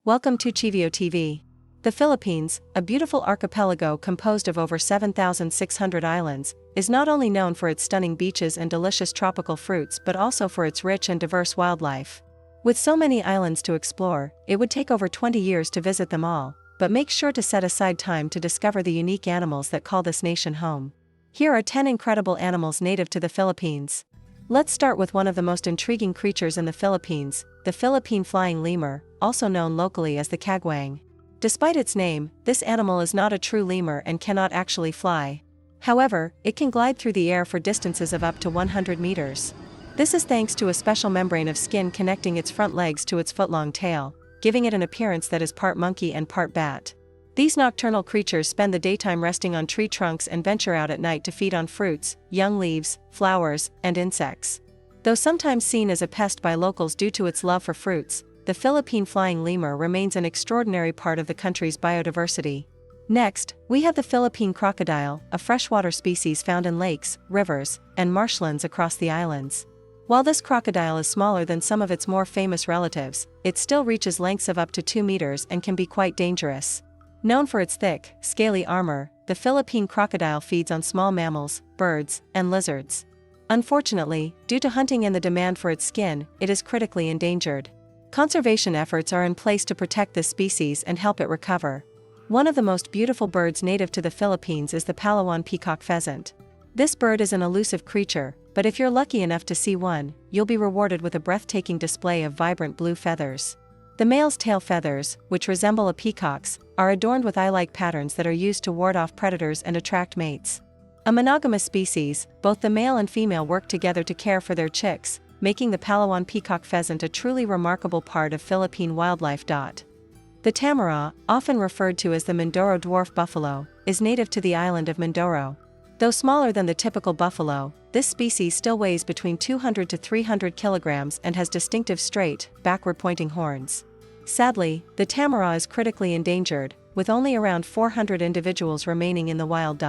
Welcome to Chivio TV. The Philippines, a beautiful archipelago composed of over 7,600 islands, is not only known for its stunning beaches and delicious tropical fruits but also for its rich and diverse wildlife. With so many islands to explore, it would take over 20 years to visit them all, but make sure to set aside time to discover the unique animals that call this nation home. Here are 10 incredible animals native to the Philippines. Let's start with one of the most intriguing creatures in the Philippines, the Philippine flying lemur, also known locally as the kagwang. Despite its name, this animal is not a true lemur and cannot actually fly. However, it can glide through the air for distances of up to 100 meters. This is thanks to a special membrane of skin connecting its front legs to its foot-long tail, giving it an appearance that is part monkey and part bat. These nocturnal creatures spend the daytime resting on tree trunks and venture out at night to feed on fruits, young leaves, flowers, and insects. Though sometimes seen as a pest by locals due to its love for fruits, the Philippine flying lemur remains an extraordinary part of the country's biodiversity. Next, we have the Philippine crocodile, a freshwater species found in lakes, rivers, and marshlands across the islands. While this crocodile is smaller than some of its more famous relatives, it still reaches lengths of up to 2 meters and can be quite dangerous. Known for its thick, scaly armor, the Philippine crocodile feeds on small mammals, birds, and lizards. Unfortunately, due to hunting and the demand for its skin, it is critically endangered. Conservation efforts are in place to protect this species and help it recover. One of the most beautiful birds native to the Philippines is the Palawan peacock pheasant. This bird is an elusive creature, but if you're lucky enough to see one, you'll be rewarded with a breathtaking display of vibrant blue feathers. The male's tail feathers, which resemble a peacock's, are adorned with eye-like patterns that are used to ward off predators and attract mates. A monogamous species, both the male and female work together to care for their chicks, making the Palawan peacock pheasant a truly remarkable part of Philippine wildlife. The tamaraw, often referred to as the Mindoro dwarf buffalo, is native to the island of Mindoro. Though smaller than the typical buffalo, this species still weighs between 200 to 300 kilograms and has distinctive straight, backward-pointing horns. Sadly, the tamaraw is critically endangered, with only around 400 individuals remaining in the wild.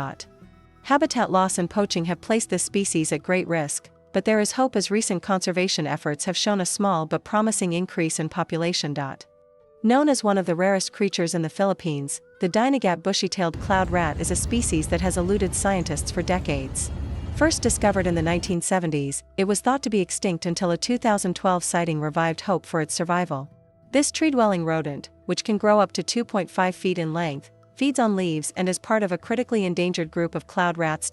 Habitat loss and poaching have placed this species at great risk, but there is hope as recent conservation efforts have shown a small but promising increase in population. Known as one of the rarest creatures in the Philippines, the Dinagat bushy-tailed cloud rat is a species that has eluded scientists for decades. First discovered in the 1970s, it was thought to be extinct until a 2012 sighting revived hope for its survival. This tree-dwelling rodent, which can grow up to 2.5 feet in length, feeds on leaves and is part of a critically endangered group of cloud rats.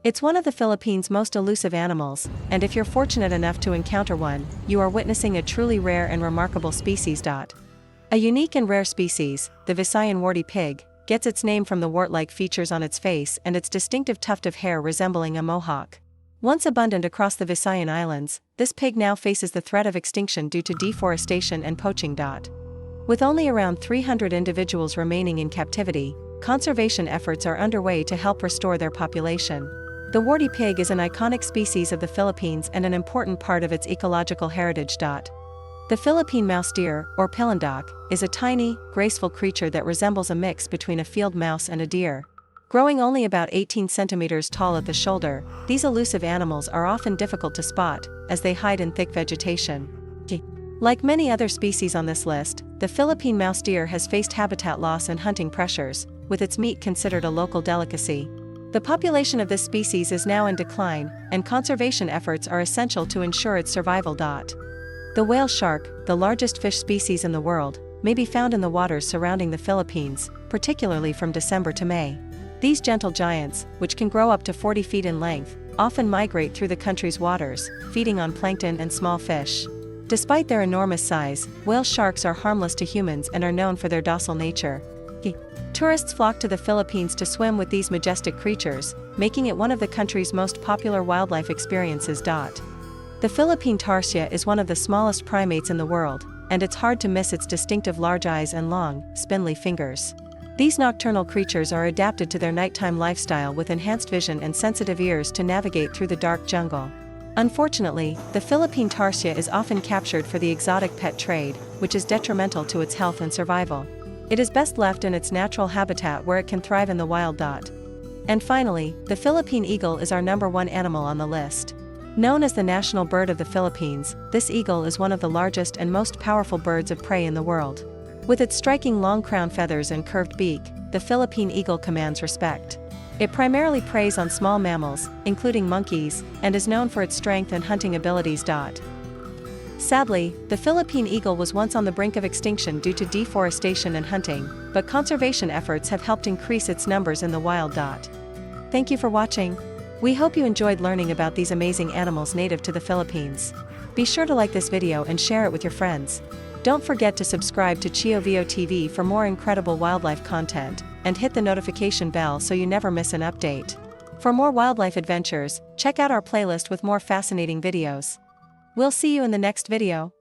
It's one of the Philippines' most elusive animals, and if you're fortunate enough to encounter one, you are witnessing a truly rare and remarkable species. A unique and rare species, the Visayan warty pig, gets its name from the wart-like features on its face and its distinctive tuft of hair resembling a mohawk. Once abundant across the Visayan Islands, this pig now faces the threat of extinction due to deforestation and poaching. With only around 300 individuals remaining in captivity, conservation efforts are underway to help restore their population. The warty pig is an iconic species of the Philippines and an important part of its ecological heritage. The Philippine mouse deer, or pilandok, is a tiny, graceful creature that resembles a mix between a field mouse and a deer. Growing only about 18 centimeters tall at the shoulder, these elusive animals are often difficult to spot, as they hide in thick vegetation. Like many other species on this list, the Philippine mouse deer has faced habitat loss and hunting pressures, with its meat considered a local delicacy. The population of this species is now in decline, and conservation efforts are essential to ensure its survival. The whale shark, the largest fish species in the world, may be found in the waters surrounding the Philippines, particularly from December to May. These gentle giants, which can grow up to 40 feet in length, often migrate through the country's waters, feeding on plankton and small fish. Despite their enormous size, whale sharks are harmless to humans and are known for their docile nature. Tourists flock to the Philippines to swim with these majestic creatures, making it one of the country's most popular wildlife experiences. The Philippine tarsier is one of the smallest primates in the world, and it's hard to miss its distinctive large eyes and long, spindly fingers. These nocturnal creatures are adapted to their nighttime lifestyle with enhanced vision and sensitive ears to navigate through the dark jungle. Unfortunately, the Philippine tarsier is often captured for the exotic pet trade, which is detrimental to its health and survival. It is best left in its natural habitat where it can thrive in the wild. And finally, the Philippine eagle is our #1 animal on the list. Known as the national bird of the Philippines, this eagle is one of the largest and most powerful birds of prey in the world. With its striking long crown feathers and curved beak, the Philippine eagle commands respect. It primarily preys on small mammals, including monkeys, and is known for its strength and hunting abilities. Sadly, the Philippine eagle was once on the brink of extinction due to deforestation and hunting, but conservation efforts have helped increase its numbers in the wild. Thank you for watching. We hope you enjoyed learning about these amazing animals native to the Philippines. Be sure to like this video and share it with your friends. Don't forget to subscribe to ChioVio TV for more incredible wildlife content, and hit the notification bell so you never miss an update. For more wildlife adventures, check out our playlist with more fascinating videos. We'll see you in the next video.